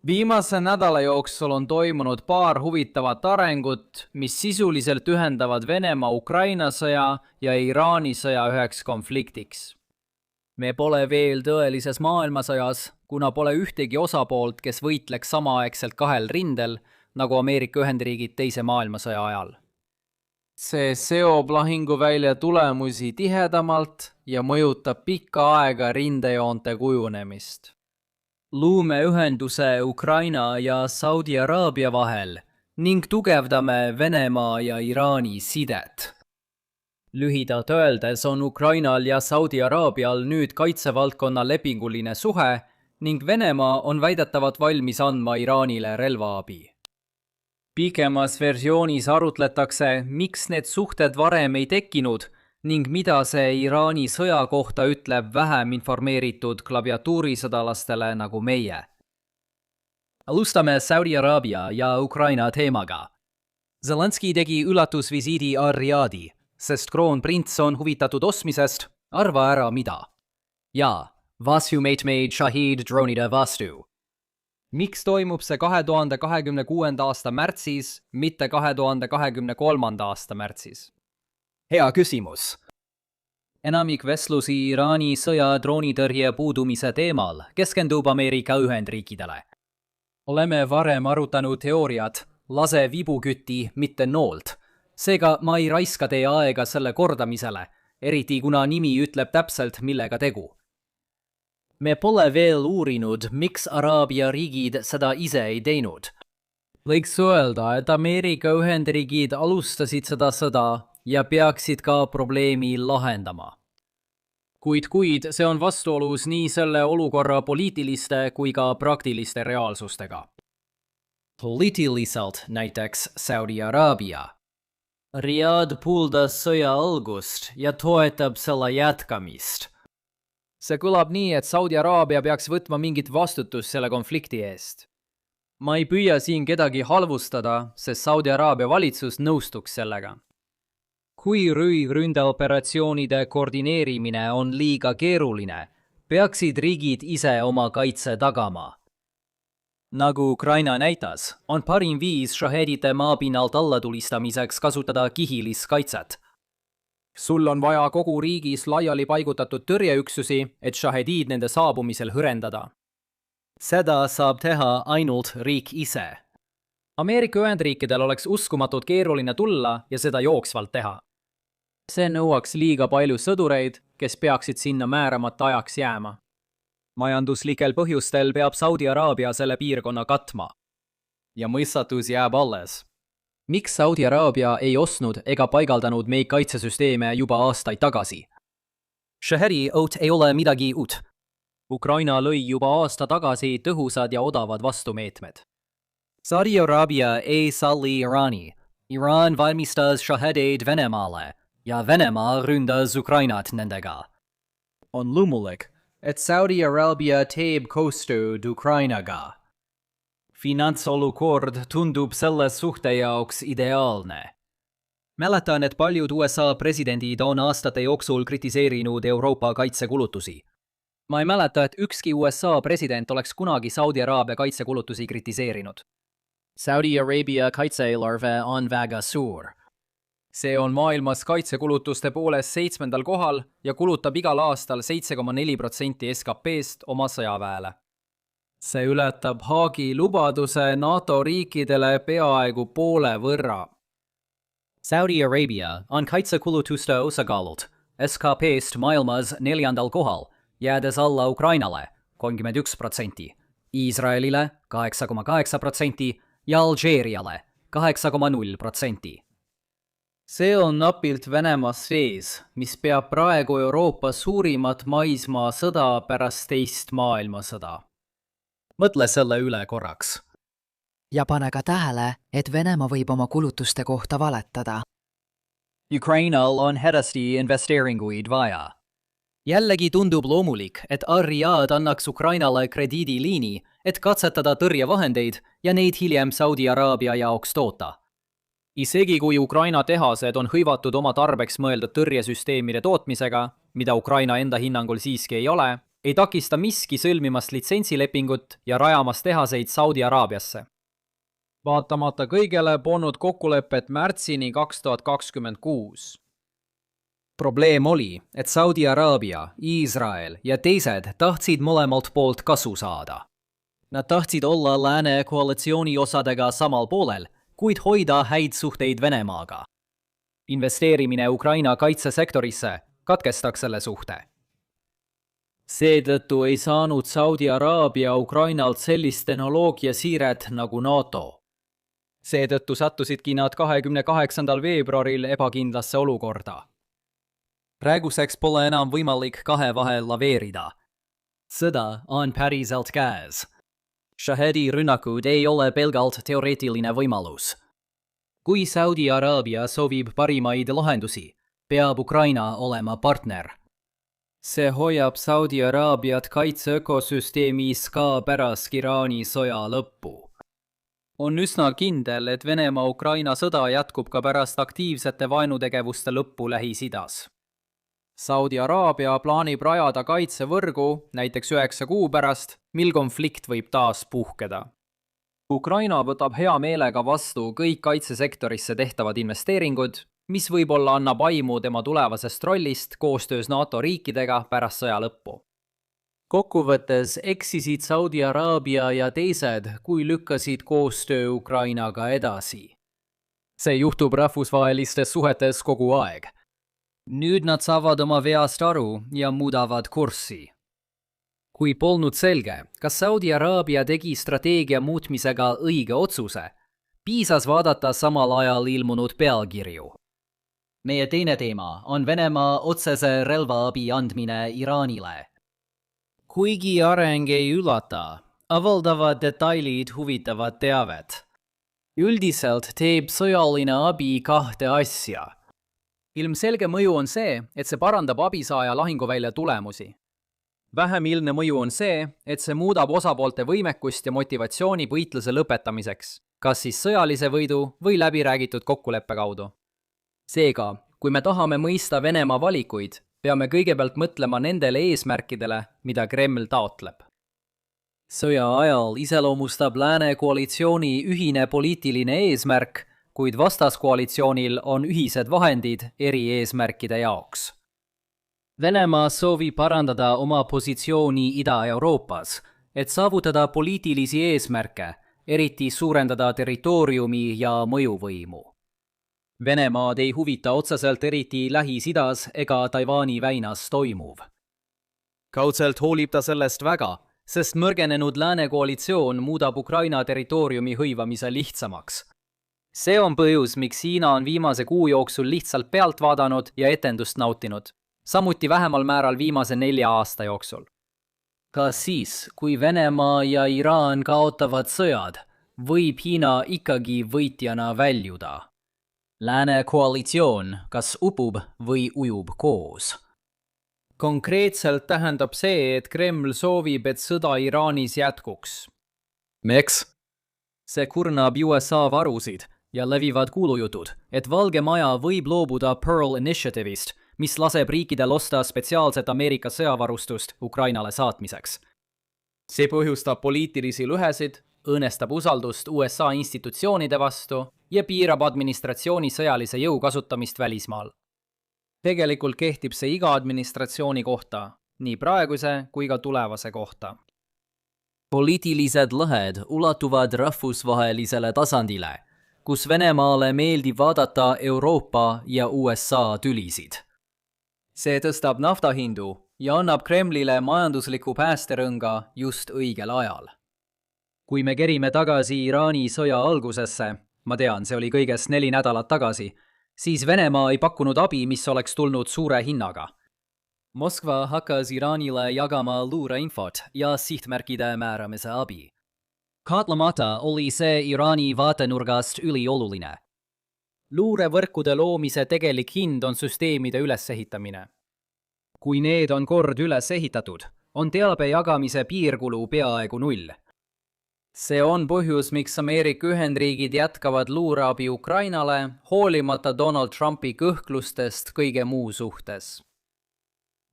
Viimase nädala jooksul on toimunud paar huvitavat arengut, mis sisuliselt ühendavad Venemaa Ukraina sõja ja Iraani sõja üheks konfliktiks. Me pole veel tõelises maailmasõjas, kuna pole ühtegi osapoolt, kes võitleks samaaegselt kahel rindel, nagu Ameerika Ühendriigid teise maailmasõja ajal. See seob lahinguvälja tulemusi tihedamalt ja mõjutab pikka aega rindejoonte kujunemist. Luume ühenduse Ukraina ja Saudi Araabia vahel ning tugevdame Venemaa ja Iraani sidet. Lühidalt öeldes on Ukrainal ja Saudi Araabial nüüd kaitsevaldkonna lepinguline suhe ning Venemaa on väidetavalt valmis andma Iraanile relvaabi. Pikemas versioonis arutletakse, miks need suhted varem ei tekkinud ning mida see Iraani sõja kohta ütleb vähem informeeritud klaviatuurisõdalastele nagu meie. Alustame Saudi Araabia ja Ukraina teemaga. Zelenski tegi üllatusvisiidi Ar-Riyadi, sest kroonprints on huvitatud ostmisest, arva ära mida. Ja, vastu meid Shahid dronide vastu. Miks toimub see 2026. aasta märtsis, mitte 2023. aasta märtsis? Hea küsimus. Enamik vestlusi Iraani sõja droonitõrje puudumise teemal keskendub Ameerika Ühendriikidele. Oleme varem arutanud teooriat, lase vibuküti, mitte noolt. Seega ma ei raiska teie aega selle kordamisele, eriti kuna nimi ütleb täpselt, millega tegu. Me pole veel uurinud, miks Araabia riigid seda ise ei teinud. Võiks öelda, et Ameerika Ühendriigid alustasid seda sõda ja peaksid ka probleemi lahendama. Kuid see on vastuolus nii selle olukorra poliitiliste kui ka praktiliste reaalsustega. Poliitiliselt näiteks Saudi Araabia. Riyadh pooldas sõja algust ja toetab selle jätkamist. See kõlab nii, et Saudi Araabia peaks võtma mingit vastutust selle konflikti eest. Ma ei püüa siin kedagi halvustada, sest Saudi Araabia valitsus nõustuks sellega. Kui ründeoperatsioonide koordineerimine on liiga keeruline, peaksid riigid ise oma kaitse tagama. Nagu Ukraina näitas, on parim viis šahedite maapinnalt allatulistamiseks kasutada kihilist kaitset. Sul on vaja kogu riigis laiali paigutatud tõrjeüksusi, et šahedid nende saabumisel hõrendada. Seda saab teha ainult riik ise. Ameerika Ühendriikidel oleks uskumatult keeruline tulla ja seda jooksvalt teha. See nõuaks liiga palju sõdureid, kes peaksid sinna määramata ajaks jääma. Majanduslikel põhjustel peab Saudi Araabia selle piirkonna katma. Ja mõistatus jääb alles. Miks Saudi Araabia ei ostnud ega paigaldanud meid kaitsesüsteeme juba aastaid tagasi? Shaheri oot ei ole midagi uut. Ukraina lõi juba aasta tagasi tõhusad ja odavad vastumeetmed. Saudi Araabia ei salli Iraani. Iraan valmistas shahedeid Venemaale ja Venemaa ründas Ukrainat nendega. On loomulik, et Saudi Araabia teeb koostööd Ukrainaga. Finantsolukord tundub selle suhte jaoks ideaalne. Mäletan, et paljud USA presidendid on aastate jooksul kritiseerinud Euroopa kaitsekulutusi. Ma ei mäleta, et ükski USA president oleks kunagi Saudi Araabia kaitsekulutusi kritiseerinud. Saudi Araabia kaitse-eelarve on väga suur. See on maailmas kaitsekulutuste poolest 7. kohal ja kulutab igal aastal 7,4% SKP-st oma sõjaväele. See ületab Haagi lubaduse NATO riikidele peaaegu poole võrra. Saudi Araabia on kaitsekulutuste osakaalult SKP-st maailmas 4. kohal, jäädes alla Ukrainale 31%, Iisraelile 8,8% ja Alžeeriale 8,0%. See on napilt Venemaast sees, mis peab praegu Euroopa suurimat maismaa sõda pärast teist maailmasõda. Mõtle selle üle korraks. Ja pane ka tähele, et Venemaa võib oma kulutuste kohta valetada. Ukrainal on hädasti investeeringuid vaja. Jällegi tundub loomulik, et Ar-Riyad annaks Ukrainale krediidiliini, et katsetada tõrjevahendeid ja neid hiljem Saudi Araabia jaoks toota. Isegi kui Ukraina tehased on hõivatud oma tarbeks mõeldud tõrjesüsteemide tootmisega, mida Ukraina enda hinnangul siiski ei ole, ei takista miski sõlmimast litsentsilepingut ja rajamast tehaseid Saudi Araabiasse. Vaatamata kõigele polnud kokkulepet märtsini 2026. Probleem oli, et Saudi Araabia, Iisrael ja teised tahtsid mõlemalt poolt kasu saada. Nad tahtsid olla lääne koalitsiooni osadega samal poolel, kuid hoida häid suhteid Venemaaga. Investeerimine Ukraina kaitsesektorisse katkestaks selle suhte. Seetõttu ei saanud Saudi Araabia Ukrainalt sellist tehnoloogiasiiret nagu NATO. Seetõttu sattusidki nad 28. veebruaril ebakindlasse olukorda. Praeguseks pole enam võimalik kahe vahel laveerida. Sõda on päriselt käes. Shahedi rünnakud ei ole pelgalt teoreetiline võimalus. Kui Saudi Araabia soovib parimaid lahendusi, peab Ukraina olema partner. See hoiab Saudi Araabiat kaitseökosüsteemis ka pärast Iraani sõja lõppu. On üsna kindel, et Venemaa-Ukraina sõda jätkub ka pärast aktiivsete vaenutegevuste lõppu Lähis-Idas. Saudi Araabia plaanib rajada kaitsevõrgu näiteks 9 kuu pärast, mil konflikt võib taas puhkeda. Ukraina võtab hea meelega vastu kõik kaitsesektorisse tehtavad investeeringud, mis võib-olla annab aimu tema tulevasest rollist koostöös NATO riikidega pärast sõja lõppu. Kokkuvõttes eksisid Saudi Araabia ja teised, kui lükkasid koostöö Ukrainaga edasi. See juhtub rahvusvahelistes suhetes kogu aeg. Nüüd nad saavad oma veast aru ja muudavad kurssi. Kui polnud selge, kas Saudi Araabia tegi strateegia muutmisega õige otsuse, piisas vaadata samal ajal ilmunud pealkirju. Meie teine teema on Venemaa otsese relvaabi andmine Iraanile. Kuigi areng ei üllata, avaldavad detailid huvitavat teavet. Üldiselt teeb sõjaline abi kahte asja. Ilmselge mõju on see, et see parandab abisaaja lahinguvälja tulemusi. Vähem ilmne mõju on see, et see muudab osapoolte võimekust ja motivatsiooni võitluse lõpetamiseks, kas siis sõjalise võidu või läbiräägitud kokkuleppe kaudu. Seega, kui me tahame mõista Venemaa valikuid, peame kõigepealt mõtlema nendele eesmärkidele, mida Kreml taotleb. Sõja ajal iseloomustab lääne koalitsiooni ühine poliitiline eesmärk, kuid vastaskoalitsioonil on ühised vahendid eri eesmärkide jaoks. Venemaa soovib parandada oma positsiooni Ida-Euroopas, et saavutada poliitilisi eesmärke, eriti suurendada territooriumi ja mõjuvõimu. Venemaad ei huvita otseselt eriti Lähis-Idas ega Taiwani väinas toimuv. Kaudselt hoolib ta sellest väga, sest mõrgenenud lääne koalitsioon muudab Ukraina territooriumi hõivamise lihtsamaks. See on põhjus, miks Hiina on viimase kuu jooksul lihtsalt pealt vaadanud ja etendust nautinud, samuti vähemal määral viimase 4 aasta jooksul. Ka siis, kui Venemaa ja Iraan kaotavad sõjad, võib Hiina ikkagi võitjana väljuda. Lääne koalitsioon kas upub või ujub koos. Konkreetselt tähendab see, et Kreml soovib, et sõda Iraanis jätkuks. Miks? See kurnab USA varusid ja levivad kuulujutud, et Valge Maja võib loobuda Pearl Initiative'ist, mis laseb riikidel osta spetsiaalset Ameerika sõjavarustust Ukrainale saatmiseks. See põhjustab poliitilisi lõhesid, õõnestab usaldust USA institutsioonide vastu ja piirab administratsiooni sõjalise jõu kasutamist välismaal. Tegelikult kehtib see iga administratsiooni kohta, nii praeguse kui ka tulevase kohta. Poliitilised lõhed ulatuvad rahvusvahelisele tasandile, kus Venemaale meeldib vaadata Euroopa ja USA tülisid. See tõstab naftahindu ja annab Kremlile majandusliku päästerõnga just õigel ajal. Kui me kerime tagasi Iraani sõja algusesse, ma tean, see oli kõigest 4 nädalat tagasi, siis Venemaa ei pakkunud abi, mis oleks tulnud suure hinnaga. Moskva hakkas Iraanile jagama luureinfot ja sihtmärkide määramise abi. Kahtlemata oli see Iraani vaatenurgast ülioluline. Luurevõrkude loomise tegelik hind on süsteemide ülesehitamine. Kui need on kord üles ehitatud, on teabe jagamise piirkulu peaaegu 0. See on põhjus, miks Ameerika Ühendriigid jätkavad luureabi Ukrainale, hoolimata Donald Trumpi kõhklustest kõige muu suhtes.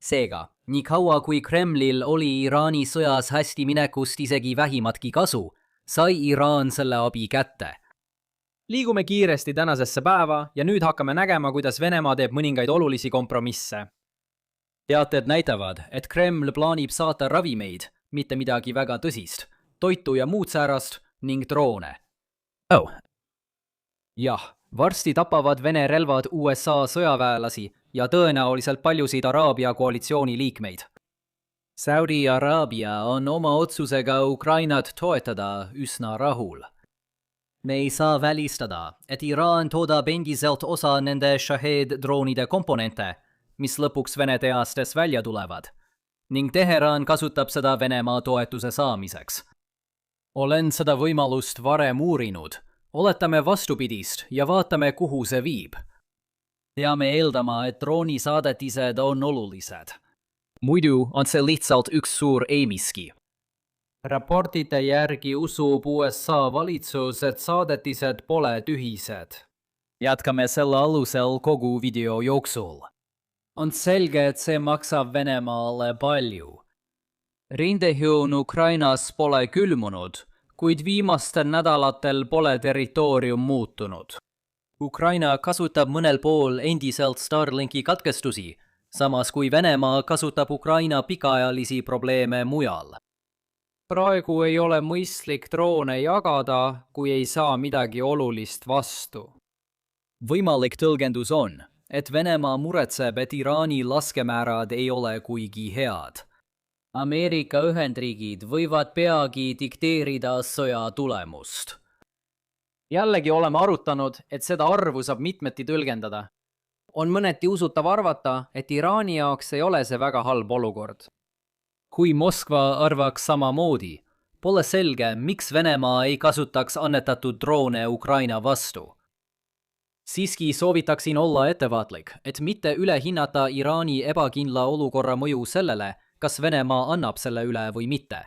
Seega, Nii kaua kui Kremlil oli Iraani sõjas hästi minekust isegi vähimatki kasu, sai Iraan selle abi kätte. Liigume kiiresti tänasesse päeva ja nüüd hakkame nägema, kuidas Venemaa teeb mõningaid olulisi kompromisse. Teated näitavad, et Kreml plaanib saata ravimeid, mitte midagi väga tõsist, toitu ja muud säärast ning droone. Jah, varsti tapavad Vene relvad USA sõjaväelasi ja tõenäoliselt paljusid Araabia koalitsiooni liikmeid. Saudi Araabia on oma otsusega Ukrainat toetada üsna rahul. Me ei saa välistada, et Iraan toodab endiselt osa nende Shahed-droonide komponente, mis lõpuks Vene tehastes välja tulevad, ning Teheran kasutab seda Venemaa toetuse saamiseks. Olen seda võimalust varem uurinud, oletame vastupidist ja vaatame, kuhu see viib. Peame eeldama, et droonisaadetised on olulised. Muidu on see lihtsalt üks suur eemiski. Raportite järgi usub USA valitsus, et saadetised pole tühised. Jätkame selle alusel kogu video jooksul. On selge, et see maksab Venemaale palju. Rindejoon Ukrainas pole külmunud, kuid viimastel nädalatel pole territoorium muutunud. Ukraina kasutab mõnel pool endiselt Starlinki katkestusi, samas kui Venemaa kasutab Ukraina pikaajalisi probleeme mujal. Praegu ei ole mõistlik droone jagada, kui ei saa midagi olulist vastu. Võimalik tõlgendus on, et Venemaa muretseb, et Iraani laskemäärad ei ole kuigi head. Ameerika Ühendriigid võivad peagi dikteerida sõja tulemust. Jällegi oleme arutanud, et seda arvu saab mitmeti tõlgendada. On mõneti usutav arvata, et Iraani jaoks ei ole see väga halb olukord. Kui Moskva arvaks samamoodi, pole selge, miks Venemaa ei kasutaks annetatud droone Ukraina vastu. Siiski soovitaksin olla ettevaatlik, et mitte ülehinnata Iraani ebakindla olukorra mõju sellele, kas Venemaa annab selle üle või mitte.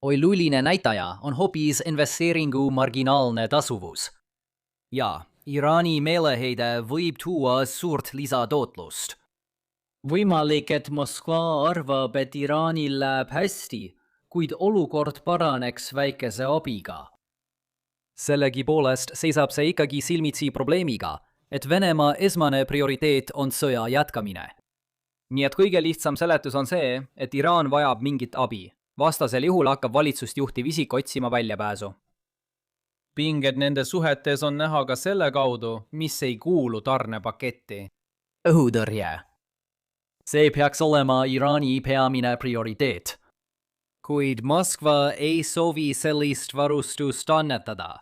Oluline näitaja on hoopis investeeringu marginaalne tasuvus. Ja Iraani meeleheide võib tuua suurt lisatootlust. Võimalik, et Moskva arvab, et Iraanil läheb hästi, kuid olukord paraneks väikese abiga. Sellegipoolest seisab see ikkagi silmitsi probleemiga, et Venemaa esmane prioriteet on sõja jätkamine. Nii et kõige lihtsam seletus on see, et Iraan vajab mingit abi. Vastasel juhul hakkab valitsust juhtiv isik otsima väljapääsu. Pinged nende suhetes on näha ka selle kaudu, mis ei kuulu tarnepaketti. Õhutõrje. See peaks olema Iraani peamine prioriteet. Kuid Moskva ei soovi sellist varustust annetada.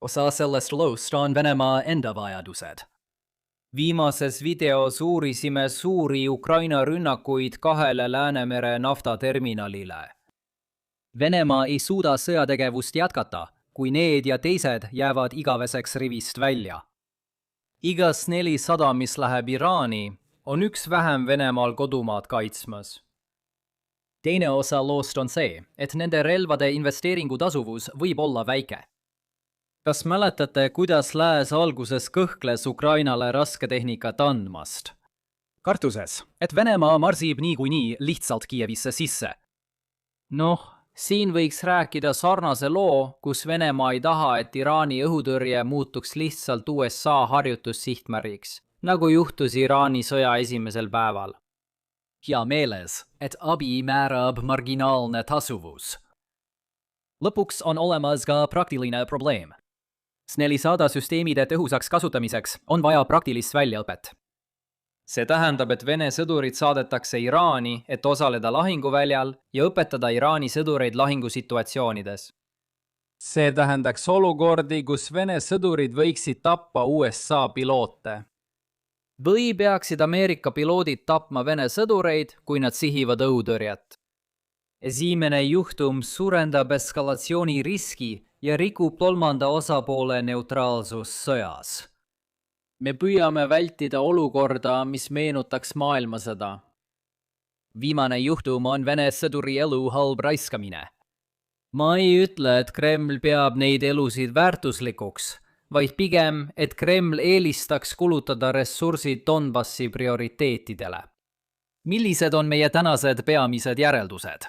Osa sellest loost on Venemaa enda vajadused. Viimases videos uurisime suuri Ukraina rünnakuid 2 Läänemere naftaterminalile. Venemaa ei suuda sõjategevust jätkata, kui need ja teised jäävad igaveseks rivist välja. Igas 400, mis läheb Iraani, on üks vähem Venemaal kodumaad kaitsmas. Teine osa loost on see, et nende relvade investeeringu tasuvus võib olla väike. Kas mäletate, kuidas Lääs alguses kõhkles Ukrainale rasketehnikat andmast? Kartuses, et Venemaa marsib niikuinii lihtsalt Kiievisse sisse. Siin võiks rääkida sarnase loo, kus Venemaa ei taha, et Iraani õhutõrje muutuks lihtsalt USA harjutussihtmärgiks, nagu juhtus Iraani sõja esimesel päeval. Hea meeles, et abi määrab marginaalne tasuvus. Lõpuks on olemas ka praktiline probleem. S-400 süsteemide tõhusaks kasutamiseks on vaja praktilist väljaõpet. See tähendab, et Vene sõdurid saadetakse Iraani, et osaleda lahinguväljal ja õpetada Iraani sõdureid lahingusituatsioonides. See tähendaks olukordi, kus Vene sõdurid võiksid tappa USA piloote. Või peaksid Ameerika piloodid tapma Vene sõdureid, kui nad sihivad õhutõrjet. Esimene juhtum suurendab eskalatsiooni riski ja rikub kolmanda osapoole neutraalsus sõjas. Me püüame vältida olukorda, mis meenutaks maailmasõda. Viimane juhtum on Vene sõduri elu halb raiskamine. Ma ei ütle, et Kreml peab neid elusid väärtuslikuks, vaid pigem, et Kreml eelistaks kulutada ressursid Donbassi prioriteetidele. Millised on meie tänased peamised järeldused?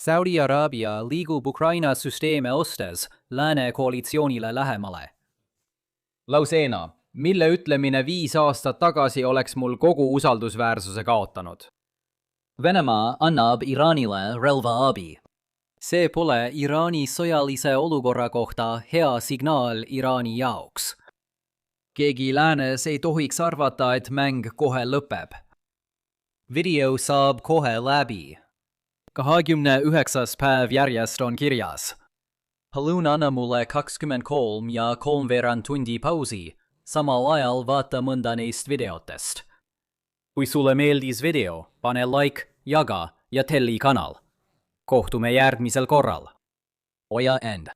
Saudi Araabia liigub Ukraina süsteeme ostes lääne koalitsioonile lähemale. Lauseena, mille ütlemine 5 aastat tagasi oleks mul kogu usaldusväärsuse kaotanud. Venemaa annab Iraanile relvaabi. See pole Iraani sõjalise olukorra kohta hea signaal Iraani jaoks. Keegi läänes ei tohiks arvata, et mäng kohe lõpeb. Video saab kohe läbi. 29. päev järjest on kirjas. Palun anna mulle 23 ja 3/4 tundi pausi, samal ajal vaata mõnda neist videotest. Kui sulle meeldis video, pane like, jaga ja telli kanal. Kohtume järgmisel korral. Hoia end.